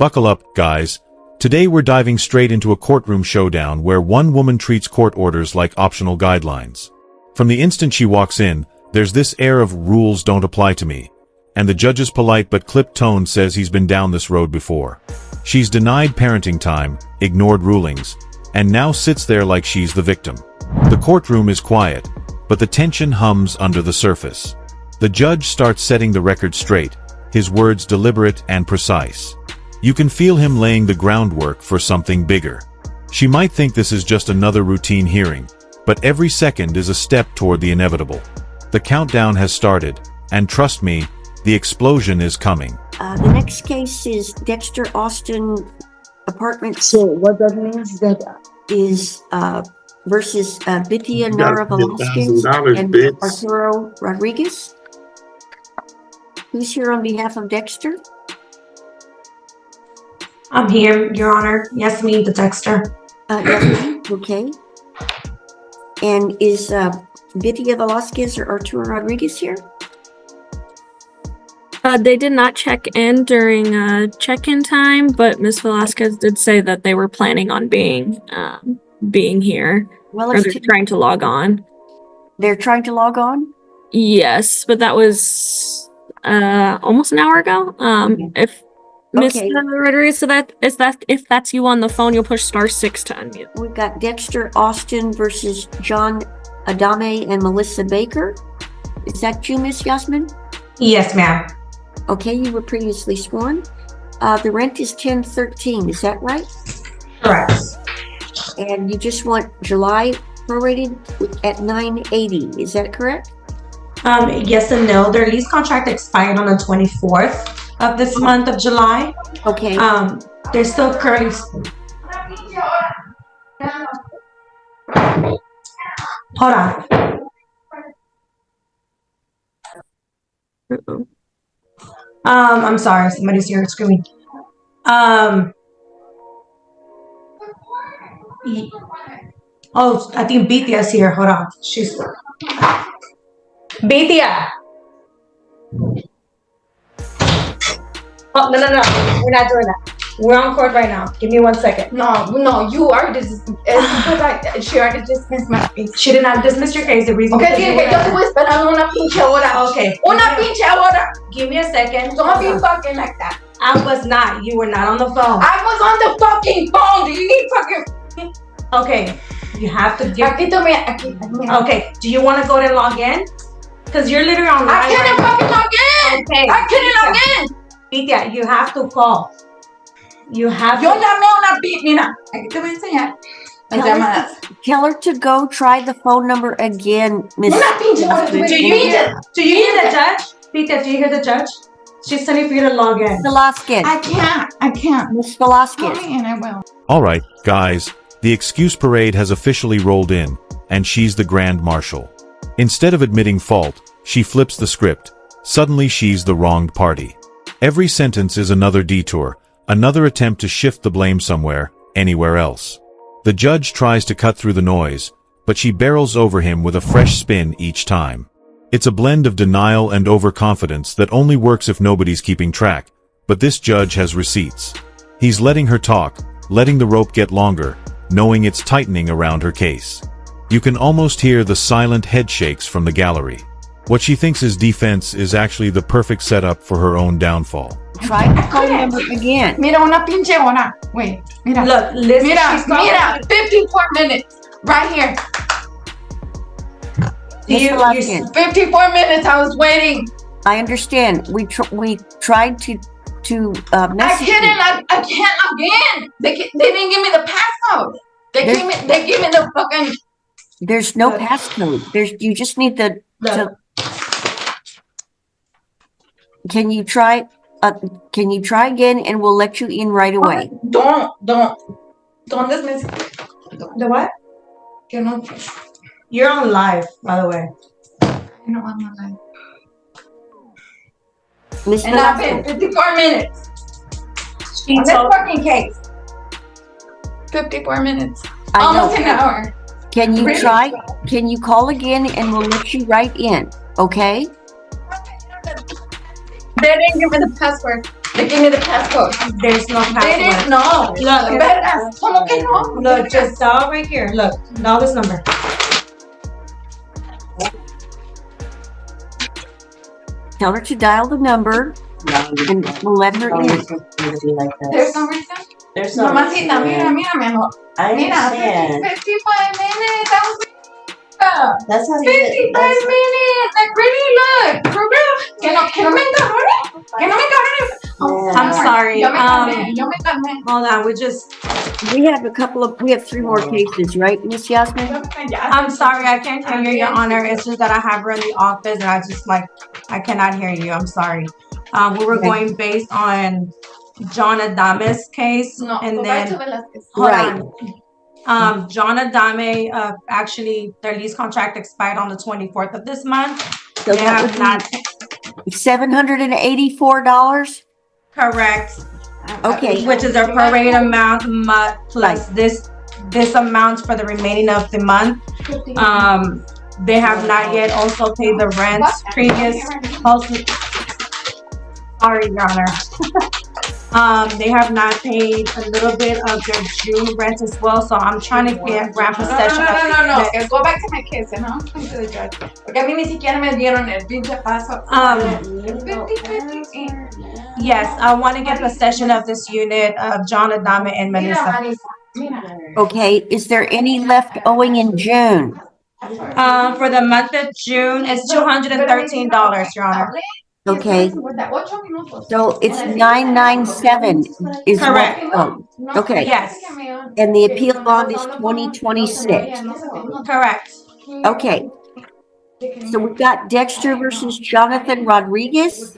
Buckle up, guys. Today we're diving straight into a courtroom showdown where one woman treats court orders like optional guidelines. From the instant she walks in, there's this air of rules don't apply to me. And the judge's polite but clipped tone says he's been down this road before. She's denied parenting time, ignored rulings, and now sits there like she's the victim. The courtroom is quiet, but the tension hums under the surface. The judge starts setting the record straight, his words deliberate and precise. You can feel him laying the groundwork for something bigger. She might think this is just another routine hearing, but every second is a step toward the inevitable. The countdown has started, and trust me, the explosion is coming. The next case is Dexter Austin Apartments. So what that means that is versus Bithia Nara Velasquez and Arturo Rodriguez. Who's here on behalf of Dexter? I'm here, Your Honor. Yes, me, the Dexter. Yes, okay. And is Bithia Velasquez or Arturo Rodriguez here? They did not check in during check-in time, but Ms. Velasquez did say that they were planning on being here. Well, or they're trying to log on. They're trying to log on? Yes, but that was almost an hour ago. If Ms. Rodriguez, so if that's you on the phone, you'll push *6 to unmute. We've got Dexter Austin versus John Adame and Melissa Baker. Is that you, Miss Yasmin? Yes, ma'am. Okay, you were previously sworn. The rent is $10.13, is that right? Correct. And you just want July prorated at $9.80, is that correct? Yes and no. Their lease contract expired on the 24th of this month of July. Okay. They're still current. Hold on. Uh-oh. I'm sorry, somebody's here screaming. Oh, I think Bithia's here. Hold on. She's Bithia. Oh, no. We're not doing that. We're on court right now. Give me 1 second. No, you already she already dismissed my case. She did not dismiss your case. The reason. Okay, sí, que yo te voy a esperar una pinche hora. Okay. Una pinche hora. Give me a second. Don't be fucking like that. I was not. You were not on the phone. I was on the fucking phone. Do you need fucking? Okay. You have to give. Aquí tome. Okay. Do you want to go and log in? Because you're literally online. I can't fucking log in. Okay. I can't log in. Bithia, you have to call. You have Yo to. llamé a una mira, aquí te voy a enseñar las llamadas. Tell her to go try the phone number again, Miss. Una pinche hora. Do you hear the judge? Bithia, do you hear the judge? She's telling for you to log in. Velasquez. I can't. Miss Velasquez. Call me and I will. Alright, guys, the excuse parade has officially rolled in, and she's the Grand Marshal. Instead of admitting fault, she flips the script. Suddenly she's the wronged party. Every sentence is another detour, another attempt to shift the blame somewhere, anywhere else. The judge tries to cut through the noise, but she barrels over him with a fresh spin each time. It's a blend of denial and overconfidence that only works if nobody's keeping track, but this judge has receipts. He's letting her talk, letting the rope get longer, knowing it's tightening around her case. You can almost hear the silent head shakes from the gallery. What she thinks is defense is actually the perfect setup for her own downfall. Try the phone number again. Mira, una pinche hora. Wait, mira. Look, listen. Mira, 54 minutes. Right here. Miss Velasquez. 54 minutes. I was waiting. I understand. We tried to I message you. can't log in. They didn't give me the passcode. They gave me the fucking. There's no passcode. You just need the. Can you try again and we'll let you in right away? Don't dismiss. The what? You're on live, by the way. I know I'm not lying. Miss And I've been 54 minutes. She On this told- fucking case. 54 minutes. I Almost know. an hour. Can you Really? try? Can you call again and we'll let you right in? Okay? They didn't give me the password. They gave me the passcode. There's no There is password. no. Look. Vergas. ¿Cómo que no? Look, just dial right here. Look, dial this number. Tell her to dial the number and we'll let her in. There's no reason. There's no Mamacita, reason. mira, mira, mi amor. I Mira, understand. 55 minutes. That was 55 That's minutes. Like, really, look. For real. Que no me encabrone. Que no me encabrone. I'm sorry. Yo me calmé. Hold on, We have 3 more cases, right, Miss Yasmin? I'm sorry, I can't hear you, Your Honor. It's just that I have her in the office and I cannot hear you. I'm sorry. We were Okay. going based on John Adame's case, No, and go back then to Velasquez. hold Right. on. John Adame, actually, their lease contract expired on the 24th of this month. So They that have not, would be $784? correct, Okay, which is their prorated amount plus this amount for the remaining of the month. They have not yet also paid the rents previous, also, sorry, Your Honor. They have not paid a little bit of their June rent as well, so I'm trying to grant possession of No. it. Que go back to my case, ¿no? To the judge. Porque a mí ni siquiera me dieron el pinche paso. 50. Yes, I want to get possession of this unit of John Adame and Mira, Melissa. Marisa. Mira. okay. Is there any left owing in June? For the month of June, it's $213, Your Honor. Okay. 58 minutos. So it's 997 is what, Correct. oh, okay. Yes, And the appeal bond is 2026. correct. Okay. So we've got Dexter versus Jonathan Rodriguez.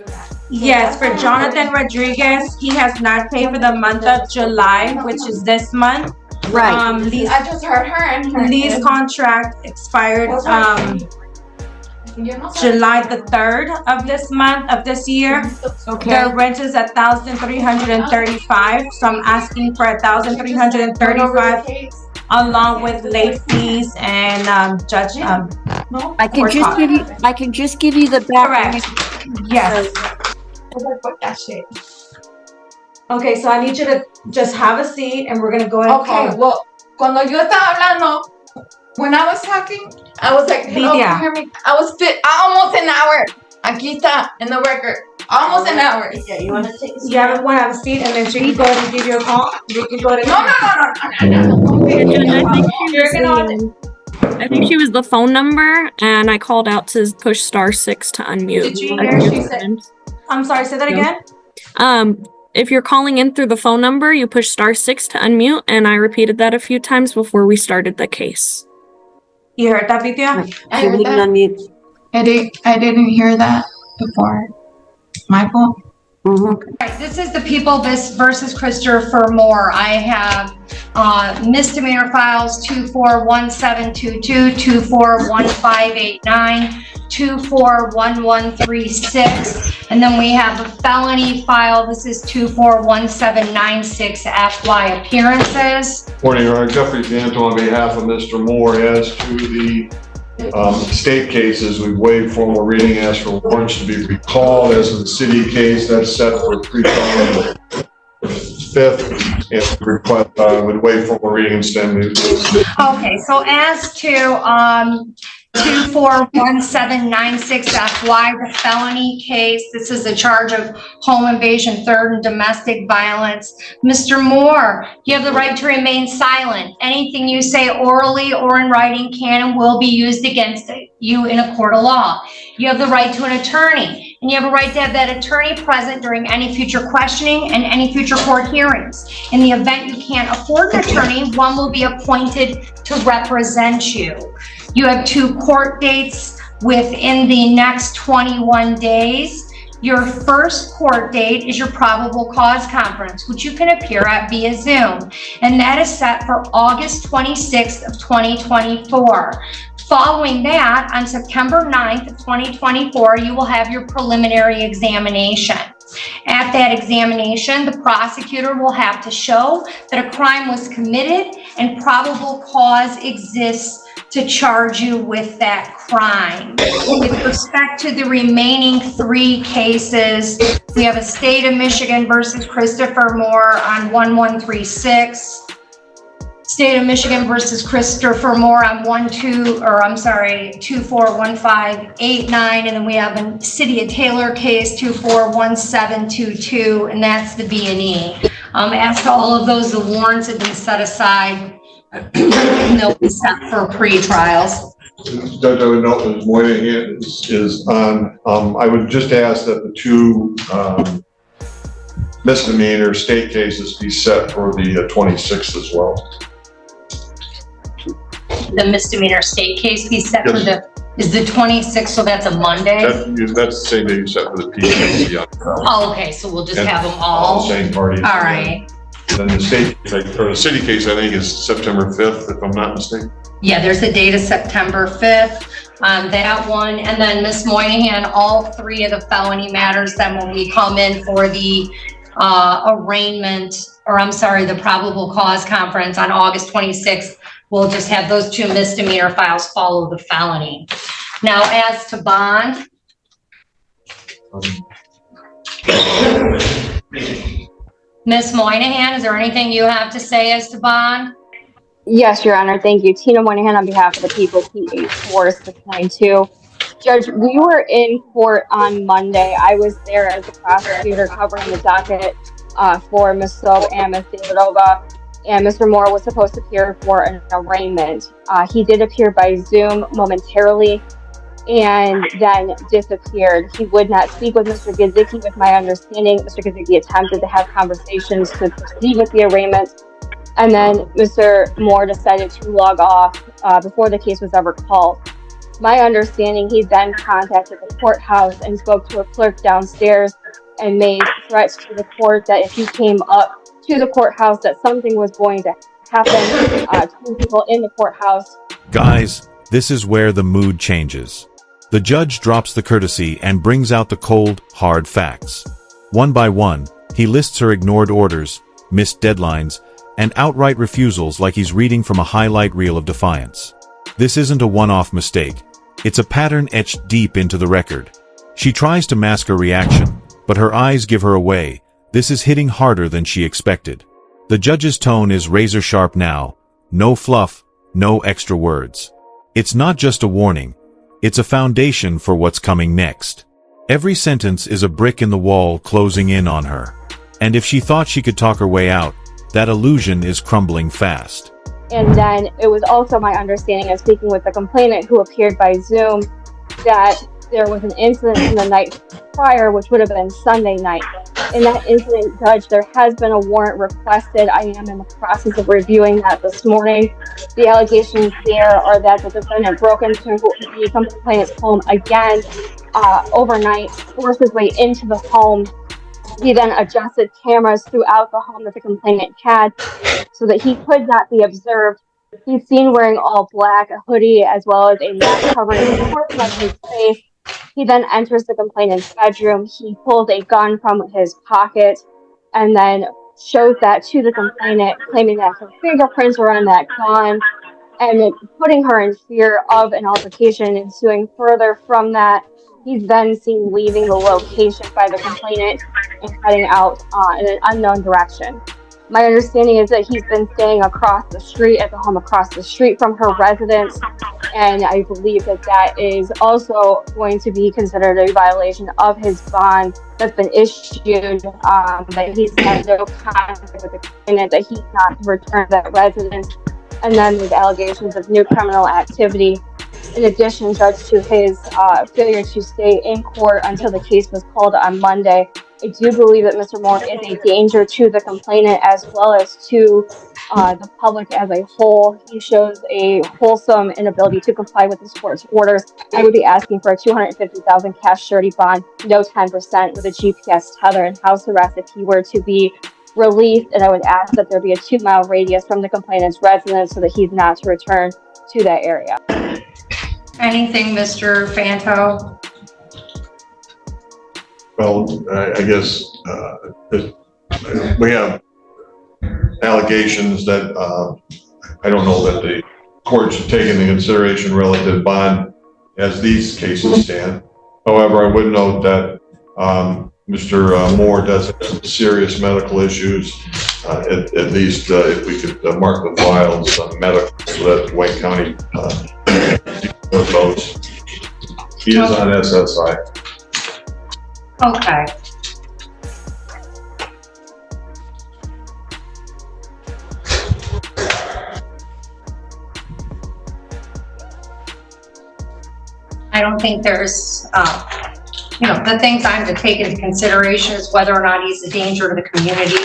Yes, for Jonathan Rodriguez, he has not paid for the month of July, which is this month. Right. Lease I just heard her and her. lease contract expired July the 3rd of this month of this year. Okay. Their rent is $1,335, so I'm asking for $1,335 along with late fees and judge I can just give you the back. correct. Yes. Okay, so I need you to just have a seat and we're gonna go ahead and call Okay, it. well, cuando yo estaba hablando, when I was talking, I was like, hello, Lydia. can you hear me? Almost an hour. Aquí está, in the record. Almost an hour. Yeah, you wanna take a seat? You have a seat and then she can go ahead and give you a call. You can go ahead and. No. I think she was the phone number, and I called out to push *6 to unmute. Did you hear she said- I'm sorry, say that again? If you're calling in through the phone number, you push *6 to unmute, and I repeated that a few times before we started the case. You heard that, Vidya? I She heard wouldn't that. unmute. I didn't hear that before. My fault. Mhm. Right, this is the People versus Christopher Moore. I have misdemeanor files 241722, 241589, 241136, and then we have a felony file. This is 241796 FY appearances. Morning, Your Honor. Jeffrey Danto on behalf of Mr. Moore. As to the state cases, we've waived formal reading, asked for warrants to be recalled. As of the city case, that's set for pre-trial on the 5th, and request would waive formal reading instead. Okay, so as to 241796 FY, the felony case, this is a charge of home invasion, third and domestic violence. Mr. Moore, you have the right to remain silent. Anything you say orally or in writing can and will be used against you in a court of law. You have the right to an attorney, and you have a right to have that attorney present during any future questioning and any future court hearings. In the event you can't afford an attorney, one will be appointed to represent you. You have 2 court dates within the next 21 days. Your first court date is your probable cause conference, which you can appear at via Zoom, and that is set for August 26th of 2024. Following that, on September 9th of 2024, you will have your preliminary examination. At that examination, the prosecutor will have to show that a crime was committed and probable cause exists to charge you with that crime. With respect to the remaining 3 cases, we have a State of Michigan versus Christopher Moore on 1136. State of Michigan versus Christopher Moore on 241589, and then we have a City of Taylor case 241722, and that's the B&E. As to all of those, the warrants have been set aside. They'll be set for pre-trials. Judge, I would note that Moynihan is on. I would just ask that the 2 misdemeanor state cases be set for the 26th as well. The misdemeanor state case be set for is the 26th, so that's a Monday? That's the same day you set for the PCC. Oh, okay, so we'll just have them all? The same parties. All right. Then the state, or the city case, I think is September 5th, if I'm not mistaken. Yeah, there's a date of September 5th on that one. And then Ms. Moynihan, all 3 of the felony matters, then when we come in for the arraignment, or I'm sorry, the probable cause conference on August 26th, we'll just have those 2 misdemeanor files follow the felony. Now, as to bond. Ms. Moynihan, is there anything you have to say as to bond? Yes, Your Honor. Thank you. Tina Moynihan on behalf of the people, P84-692. Judge, we were in court on Monday. I was there as the prosecutor covering the docket for Ms. Sob and Ms. Davidova, and Mr. Moore was supposed to appear for an arraignment. He did appear by Zoom momentarily and then disappeared. He would not speak with Mr. Gizicki. With my understanding, Mr. Gizicki attempted to have conversations to proceed with the arraignment, and then Mr. Moore decided to log off before the case was ever called. My understanding, he then contacted the courthouse and spoke to a clerk downstairs and made threats to the court that if he came up to the courthouse that something was going to happen to people in the courthouse. Guys, this is where the mood changes. The judge drops the courtesy and brings out the cold, hard facts. One by one, he lists her ignored orders, missed deadlines, and outright refusals like he's reading from a highlight reel of defiance. This isn't a one-off mistake. It's a pattern etched deep into the record. She tries to mask her reaction, but her eyes give her away. This is hitting harder than she expected. The judge's tone is razor-sharp now. No fluff, no extra words. It's not just a warning. It's a foundation for what's coming next. Every sentence is a brick in the wall closing in on her. And if she thought she could talk her way out, that illusion is crumbling fast. And then it was also my understanding, of speaking with the complainant who appeared by Zoom, that there was an incident in the night prior, which would have been Sunday night. In that incident, Judge, there has been a warrant requested. I am in the process of reviewing that this morning. The allegations there are that the defendant broke into the complainant's home again overnight, forced his way into the home. He then adjusted cameras throughout the home that the complainant had so that he could not be observed. He's seen wearing all black, a hoodie, as well as a mask covering his portion of his face. He then enters the complainant's bedroom. He pulls a gun from his pocket and then shows that to the complainant, claiming that her fingerprints were on that gun and putting her in fear of an altercation ensuing. Further from that, he's then seen leaving the location by the complainant and heading out in an unknown direction. My understanding is that he's been staying across the street at the home across the street from her residence, and I believe that that is also going to be considered a violation of his bond that's been issued, that he's had no contact with the complainant, that he's not returned that residence, and then there's allegations of new criminal activity. In addition, Judge, to his failure to stay in court until the case was called on Monday, I do believe that Mr. Moore is a danger to the complainant as well as to the public as a whole. He shows a wholesome inability to comply with the court's orders. I would be asking for a $250,000 cash surety bond, no 10% with a GPS tether and house arrest if he were to be released. And I would ask that there be a 2-mile radius from the complainant's residence so that he's not to return to that area. Anything, Mr. Fanto? Well, I guess we have allegations that I don't know that court should take into consideration relative bond as these cases stand. However, I would note that Mr. Moore does have some serious medical issues. At least if we could mark the files medical, so that Wayne County with those. He is on SSI. Okay. I don't think there's, the things I'm to take into consideration is whether or not he's a danger to the community.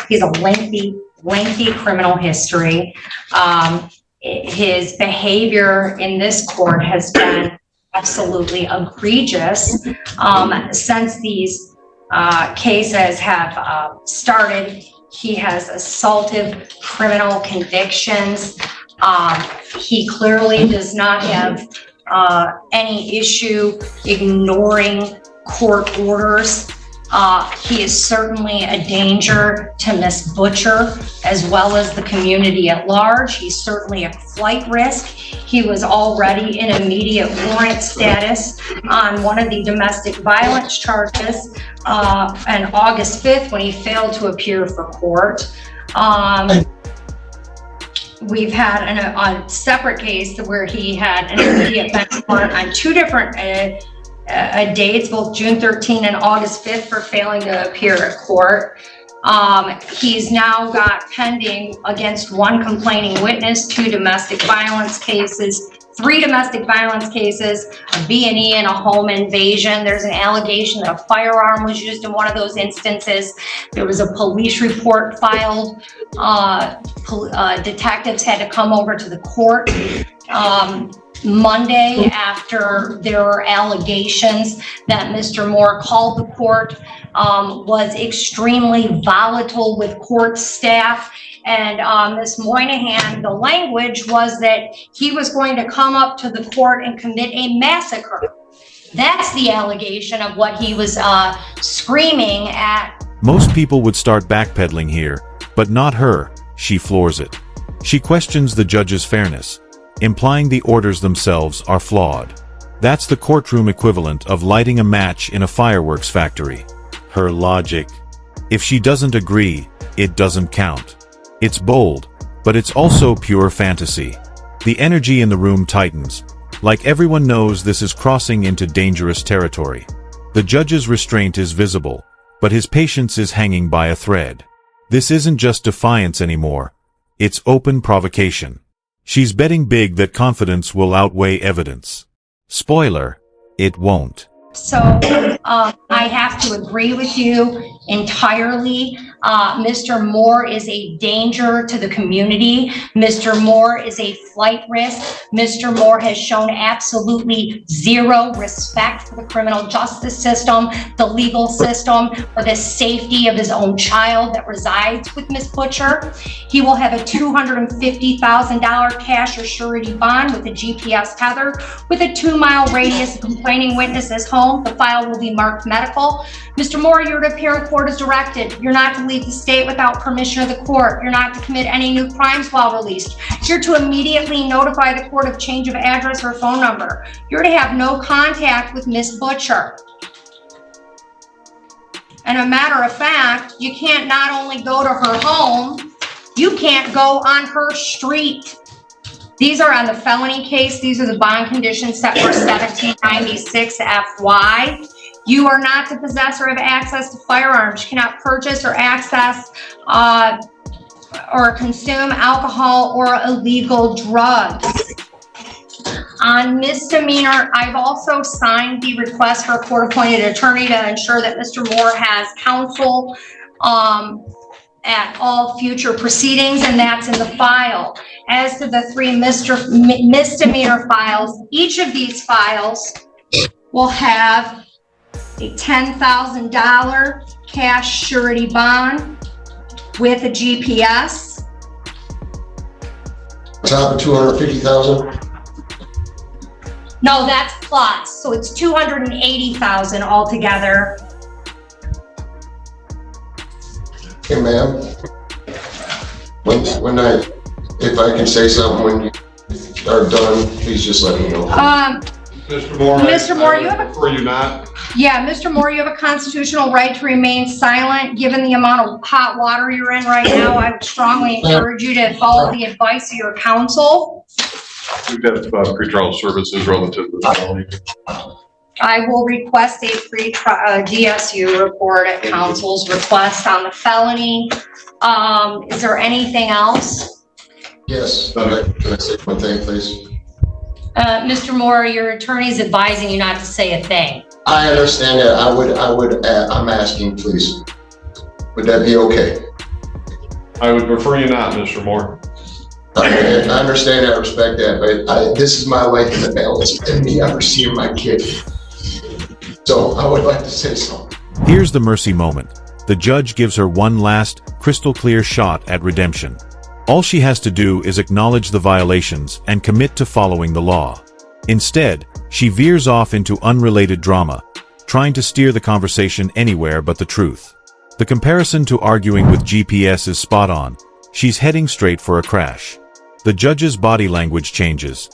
He's a lengthy criminal history. His behavior in this court has been absolutely egregious. Since these cases have started, he has assaultive criminal convictions. He clearly does not have any issue ignoring court orders. He is certainly a danger to Miss Butcher as well as the community at large. He's certainly a flight risk. He was already in immediate warrant status on one of the domestic violence charges on August 5th when he failed to appear for court. We've had a separate case where he had an immediate bench warrant on two different dates, both June 13 and August 5th, for failing to appear at court. He's now got pending against one complaining witness, 2 domestic violence cases, 3 domestic violence cases, a B&E and a home invasion. There's an allegation that a firearm was used in one of those instances. There was a police report filed. Detectives had to come over to the court Monday after there were allegations that Mr. Moore called the court, was extremely volatile with court staff. And Ms. Moynihan, the language was that he was going to come up to the court and commit a massacre. That's the allegation of what he was screaming at. Most people would start backpedaling here, but not her. She floors it. She questions the judge's fairness, implying the orders themselves are flawed. That's the courtroom equivalent of lighting a match in a fireworks factory. Her logic. If she doesn't agree, it doesn't count. It's bold, but it's also pure fantasy. The energy in the room tightens. Like everyone knows this is crossing into dangerous territory. The judge's restraint is visible, but his patience is hanging by a thread. This isn't just defiance anymore. It's open provocation. She's betting big that confidence will outweigh evidence. Spoiler, it won't. So I have to agree with you entirely. Mr. Moore is a danger to the community. Mr. Moore is a flight risk. Mr. Moore has shown absolutely zero respect for the criminal justice system, the legal system, or the safety of his own child that resides with Ms. Butcher. He will have a $250,000 cash or surety bond with a GPS tether with a 2-mile radius of complaining witnesses home. The file will be marked medical. Mr. Moore, you're to appear in court as directed. You're not to leave the state without permission of the court. You're not to commit any new crimes while released. You're to immediately notify the court of change of address or phone number. You're to have no contact with Miss Butcher. And a matter of fact, you can't not only go to her home, you can't go on her street. These are on the felony case. These are the bond conditions set for 1796 FY. You are not to possess or have access to firearms. You cannot purchase or access or consume alcohol or illegal drugs. On misdemeanor, I've also signed the request for a court-appointed attorney to ensure that Mr. Moore has counsel at all future proceedings, and that's in the file. As to the 3 misdemeanor files, each of these files will have a $10,000 cash surety bond with a GPS. Top of 250,000. No, that's plus, so it's 280,000 altogether. Okay, ma'am. When If I can say something when you are done, please just let me know. Mr. Moore. Mr. Moore, you have a- Prefer you not. Yeah, Mr. Moore, you have a constitutional right to remain silent. Given the amount of hot water you're in right now, I would strongly encourage you to follow the advice of your counsel. We've got pretrial services relative to the felony. I will request a DSU report at counsel's request on the felony. Is there anything else? Yes, can I say one thing, please? Mr. Moore, your attorney is advising you not to say a thing. I understand that. I'm asking, please. Would that be okay? I would prefer you not, Mr. Moore. I understand, I respect that, but this is my life in the balance, and me ever seeing my kid. So I would like to say something. Here's the mercy moment. The judge gives her one last, crystal clear shot at redemption. All she has to do is acknowledge the violations and commit to following the law. Instead, she veers off into unrelated drama, trying to steer the conversation anywhere but the truth. The comparison to arguing with GPS is spot on. She's heading straight for a crash. The judge's body language changes.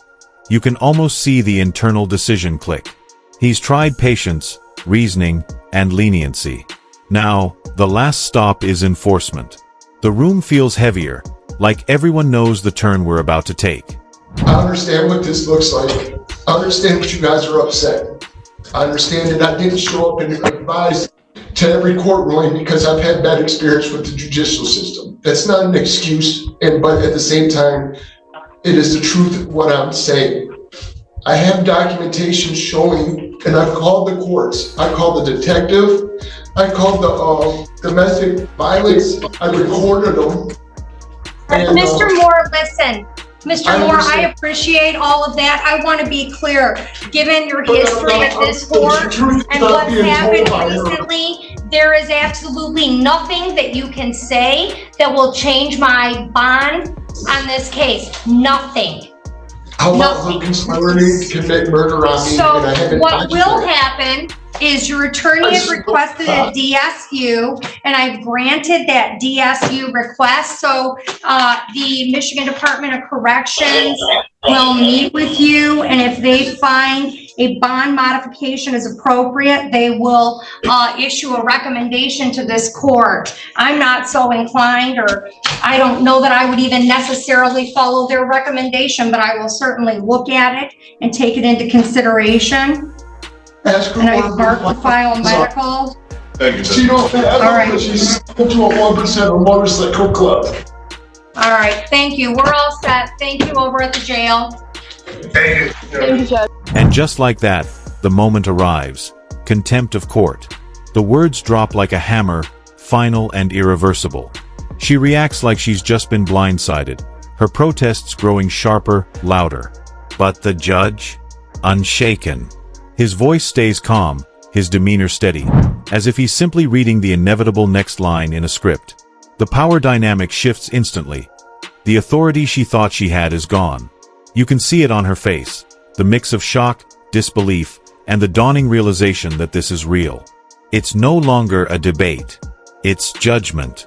You can almost see the internal decision click. He's tried patience, reasoning, and leniency. Now, the last stop is enforcement. The room feels heavier, like everyone knows the turn we're about to take. I understand what this looks like. I understand what you guys are upset. I understand that I didn't show up and advise to every court ruling because I've had bad experience with the judicial system. That's not an excuse, but at the same time, it is the truth of what I'm saying. I have documentation showing, and I've called the courts. I called the detective. I called the domestic violence. I recorded them. And, Mr. Moore, listen. Mr. Moore, I understand. appreciate all of that. I want to be clear. Given your history at this court and what's happened recently, there is absolutely nothing that you can say that will change my bond on this case. Nothing. How about who conspiring to commit murder on me? So and I haven't what touched will it? happen is your attorney has requested a DSU, and I've granted that DSU request. So the Michigan Department of Corrections will meet with you, and if they find a bond modification is appropriate, they will issue a recommendation to this court. I'm not so inclined, or I don't know that I would even necessarily follow their recommendation, but I will certainly look at it and take it into consideration. Ask her And what I've marked the file medical. Thank you, She don't have All right. She's into a 1% of motorcycle club. All right, thank you. We're all set. Thank you over at the jail. Thank you, Judge. And just like that, the moment arrives. Contempt of court. The words drop like a hammer, final and irreversible. She reacts like she's just been blindsided, her protests growing sharper, louder. But the judge? Unshaken. His voice stays calm, his demeanor steady, as if he's simply reading the inevitable next line in a script. The power dynamic shifts instantly. The authority she thought she had is gone. You can see it on her face, the mix of shock, disbelief, and the dawning realization that this is real. It's no longer a debate. It's judgment.